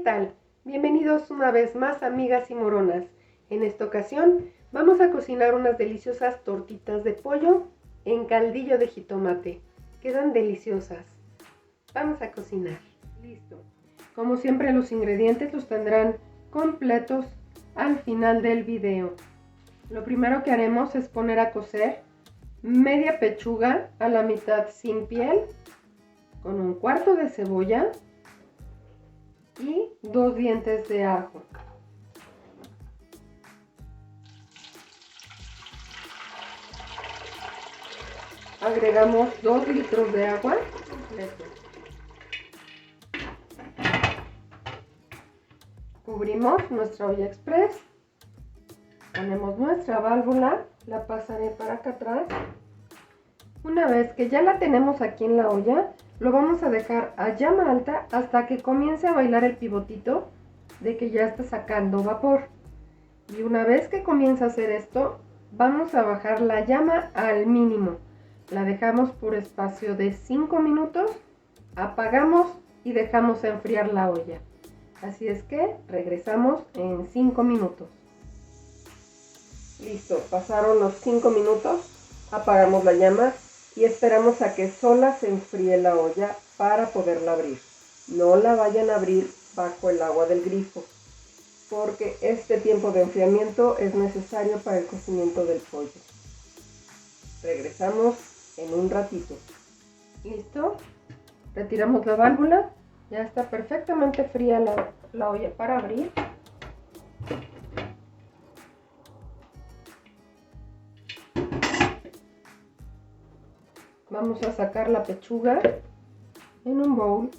tal? Bienvenidos una vez más, amigas y moronas. En esta ocasión vamos a cocinar unas deliciosas tortitas de pollo en caldillo de jitomate. Quedan deliciosas. Vamos a cocinar. Listo. Como siempre, los ingredientes los tendrán completos al final del video. Lo primero que haremos es poner a cocer media pechuga a la mitad sin piel, con un cuarto de cebolla y 2 dientes de ajo. Agregamos 2 litros de agua completo. Cubrimos nuestra olla express. Ponemos nuestra válvula, la pasaré para acá atrás. Una vez que ya la tenemos aquí en la olla, lo vamos a dejar a llama alta hasta que comience a bailar el pivotito de que ya está sacando vapor. Y una vez que comienza a hacer esto, vamos a bajar la llama al mínimo. La dejamos por espacio de 5 minutos, apagamos y dejamos enfriar la olla. Así es que regresamos en 5 minutos. Listo, pasaron los 5 minutos, apagamos la llama y esperamos a que sola se enfríe la olla para poderla abrir. No la vayan a abrir bajo el agua del grifo, porque este tiempo de enfriamiento es necesario para el cocimiento del pollo. Regresamos en un ratito. Listo, retiramos la válvula, ya está perfectamente fría la olla para abrir. Vamos a sacar la pechuga en un bowl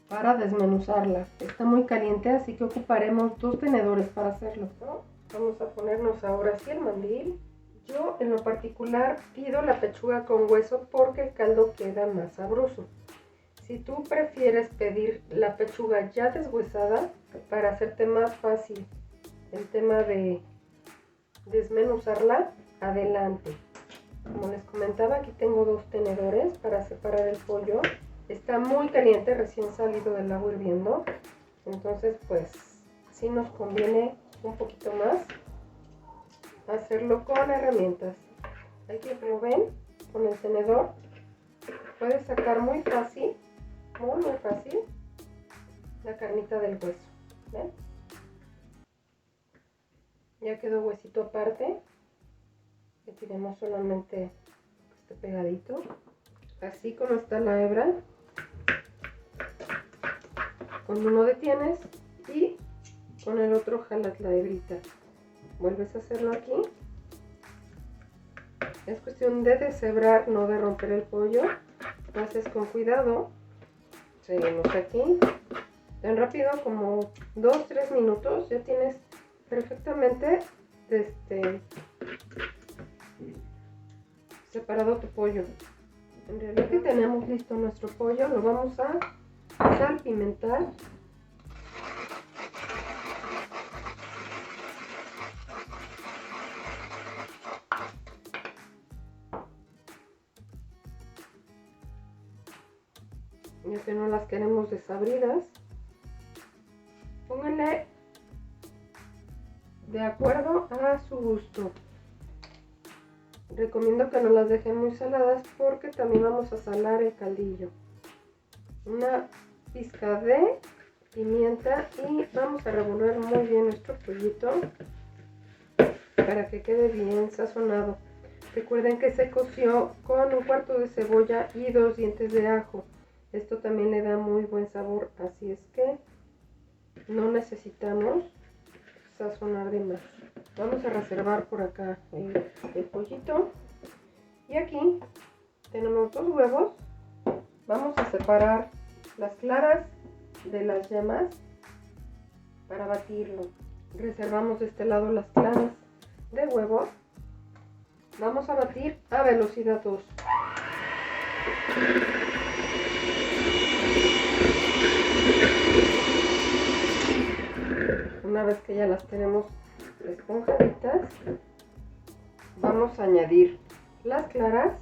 para desmenuzarla. Está muy caliente, así que ocuparemos 2 tenedores para hacerlo. Vamos a ponernos ahora sí el mandil. Yo en lo particular pido la pechuga con hueso porque el caldo queda más sabroso. Si tú prefieres pedir la pechuga ya deshuesada para hacerte más fácil el tema de desmenuzarla, adelante. Como les comentaba, aquí tengo 2 tenedores para separar el pollo. Está muy caliente, recién salido del agua hirviendo. Entonces, pues, sí nos conviene un poquito más hacerlo con herramientas. Aquí lo ven, con el tenedor. Puedes sacar muy fácil, muy fácil, la carnita del hueso. ¿Ven? Ya quedó huesito aparte. Retiremos solamente este pegadito. Así como está la hebra, con uno detienes y con el otro jalas la hebrita. Vuelves a hacerlo aquí. Es cuestión de deshebrar, no de romper el pollo. Lo haces con cuidado. Seguimos aquí. Tan rápido como 2-3 minutos ya tienes perfectamente separado tu pollo. En realidad que tenemos listo nuestro pollo, lo vamos a salpimentar. Ya que no las queremos desabridas, pónganle de acuerdo a su gusto. Recomiendo que no las dejen muy saladas porque también vamos a salar el caldillo. Una pizca de pimienta y vamos a revolver muy bien nuestro pollito para que quede bien sazonado. Recuerden que se coció con un cuarto de cebolla y 2 dientes de ajo. Esto también le da muy buen sabor, así es que no necesitamos sazonar de más. Vamos a reservar por acá el pollito. Y aquí tenemos 2 huevos. Vamos a separar las claras de las yemas para batirlo. Reservamos de este lado las claras de huevo. Vamos a batir a velocidad 2. Una vez que ya las tenemos esponjaditas, vamos a añadir las claras.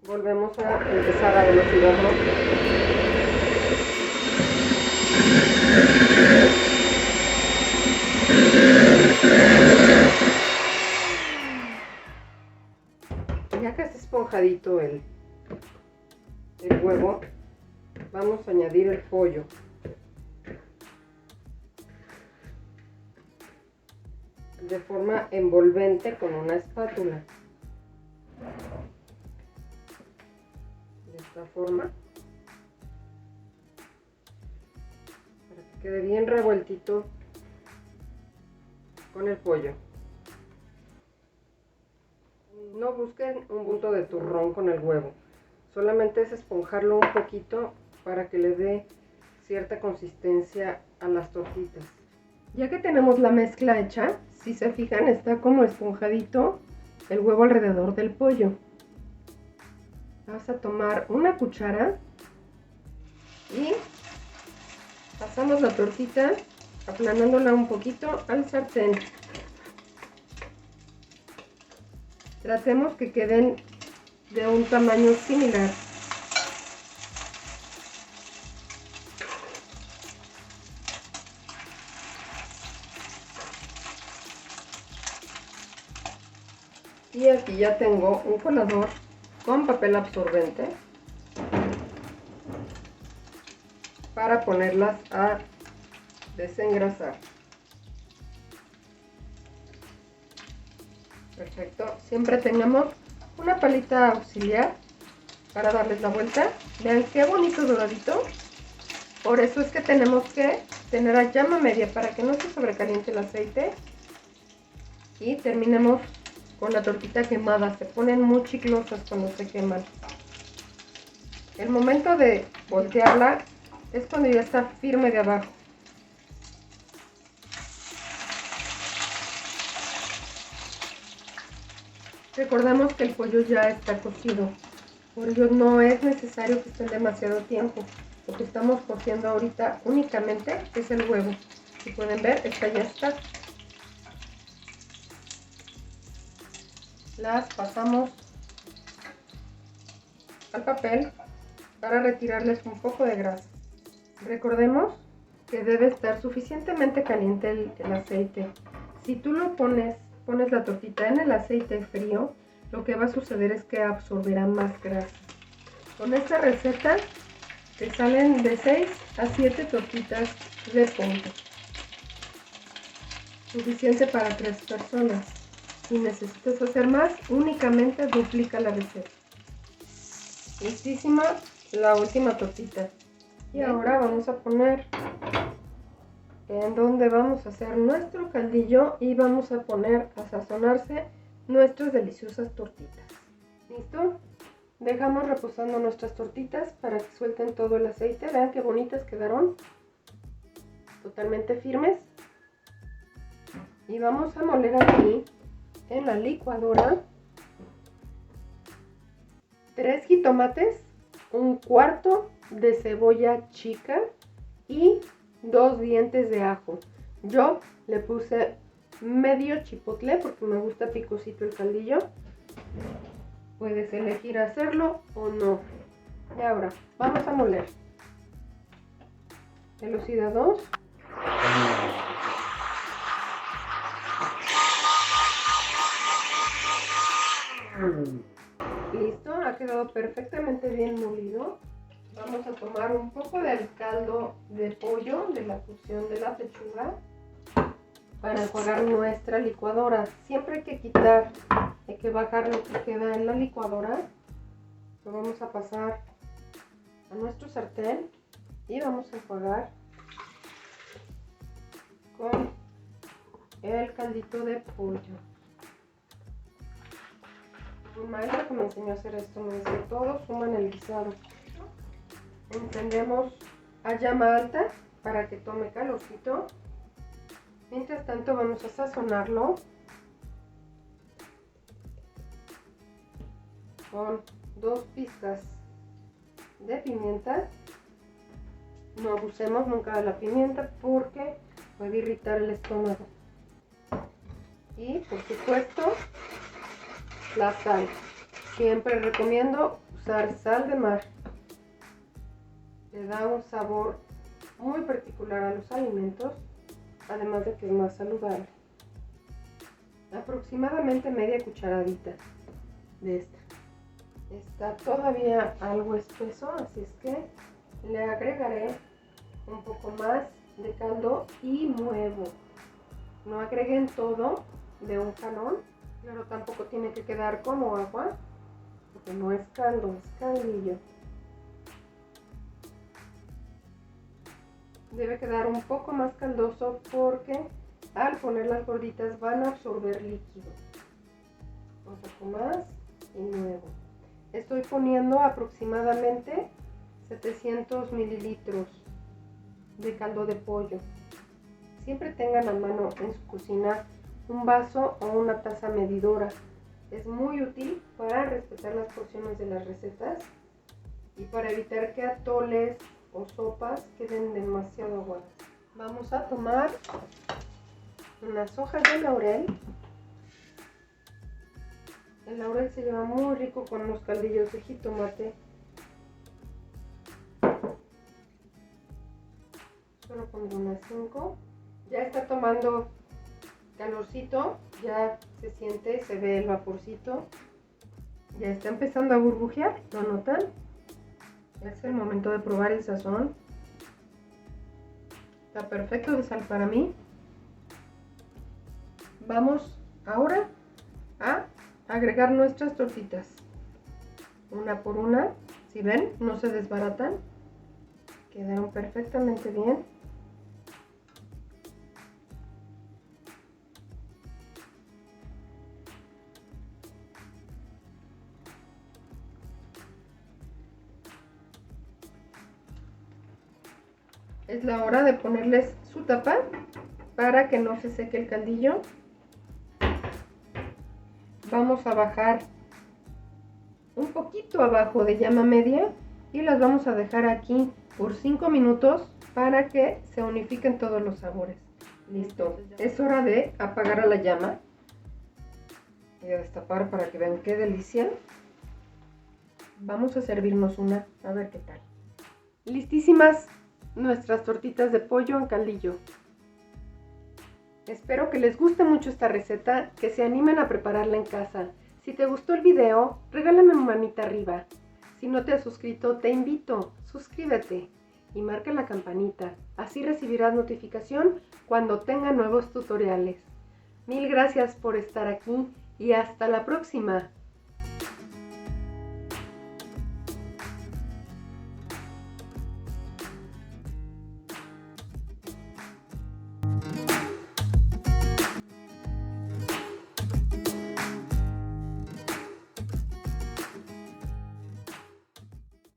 Volvemos a empezar a velocidad 2. vamos a añadir el pollo. De forma envolvente con una espátula. De esta forma. Para que quede bien revueltito con el pollo. No busquen un punto de turrón con el huevo. Solamente es esponjarlo un poquito para que le dé cierta consistencia a las tortitas. Ya que tenemos la mezcla hecha, si se fijan está como esponjadito el huevo alrededor del pollo. Vamos a tomar una cuchara y pasamos la tortita aplanándola un poquito al sartén. Tratemos que queden de un tamaño similar. Y aquí ya tengo un colador con papel absorbente para ponerlas a desengrasar. Perfecto, siempre tengamos una palita auxiliar para darles la vuelta. Vean qué bonito doradito. Por eso es que tenemos que tener a llama media para que no se sobrecaliente el aceite y terminemos con la tortita quemada. Se ponen muy chiclosas cuando se queman. El momento de voltearla es cuando ya está firme de abajo. Recordemos que el pollo ya está cocido, por ello no es necesario que estén demasiado tiempo. Lo que estamos cociendo ahorita únicamente es el huevo. Si pueden ver, esta ya está. Las pasamos al papel para retirarles un poco de grasa. Recordemos que debe estar suficientemente caliente el aceite. Si tú lo pones la tortita en el aceite frío, lo que va a suceder es que absorberá más grasa. Con esta receta te salen de 6 a 7 tortitas de pollo. Suficiente para 3 personas. Si necesitas hacer más, únicamente duplica la receta. Listísima la última tortita. Y ahora vamos a poner en donde vamos a hacer nuestro caldillo y vamos a poner a sazonarse nuestras deliciosas tortitas. ¿Listo? Dejamos reposando nuestras tortitas para que suelten todo el aceite. Vean qué bonitas quedaron. Totalmente firmes. Y vamos a moler aquí en la licuadora 3 jitomates, un cuarto de cebolla chica y 2 dientes de ajo. Yo le puse medio chipotle porque me gusta picosito el caldillo. Puedes elegir hacerlo o no. Y ahora vamos a moler. Velocidad 2. Listo, ha quedado perfectamente bien molido. Vamos a tomar un poco del caldo de pollo, de la cocción de la pechuga, para enjuagar nuestra licuadora. Siempre hay que quitar, hay que bajar lo que queda en la licuadora. Lo vamos a pasar a nuestro sartén y vamos a enjuagar con el caldito de pollo. Mi maestra que me enseñó a hacer esto me dice: todos suman el guisado. Encendemos a llama alta para que tome calorcito. Mientras tanto vamos a sazonarlo con 2 pizcas de pimienta. No abusemos nunca de la pimienta porque puede irritar el estómago. Y por supuesto la sal. Siempre recomiendo usar sal de mar. Le da un sabor muy particular a los alimentos, además de que es más saludable. Aproximadamente media cucharadita de esta. Está todavía algo espeso, así es que le agregaré un poco más de caldo y muevo. No agreguen todo de un jalón, pero tampoco tiene que quedar como agua, porque no es caldo, es caldillo. Debe quedar un poco más caldoso porque al poner las gorditas van a absorber líquido. Un poco más y muevo. Estoy poniendo aproximadamente 700 mililitros de caldo de pollo. Siempre tengan a mano en su cocina un vaso o una taza medidora. Es muy útil para respetar las porciones de las recetas y para evitar que atoles o sopas queden demasiado aguadas. Vamos a tomar unas hojas de laurel. El laurel se lleva muy rico con los caldillos de jitomate. Solo pongo unas 5. Ya está tomando calorcito, ya se siente, se ve el vaporcito. Ya está empezando a burbujear, ¿lo notan? Es el momento de probar el sazón. Está perfecto de sal para mí. Vamos ahora a agregar nuestras tortitas. Una por una, si ven, no se desbaratan. Quedaron perfectamente bien. Es la hora de ponerles su tapa para que no se seque el caldillo. Vamos a bajar un poquito abajo de llama media y las vamos a dejar aquí por 5 minutos para que se unifiquen todos los sabores. Listo, es hora de apagar a la llama y a destapar para que vean qué delicia. Vamos a servirnos una, a ver qué tal. Listísimas nuestras tortitas de pollo en caldillo. Espero que les guste mucho esta receta, que se animen a prepararla en casa. Si te gustó el video, regálame una manita arriba. Si no te has suscrito, te invito, suscríbete y marca la campanita. Así recibirás notificación cuando tenga nuevos tutoriales. Mil gracias por estar aquí y hasta la próxima.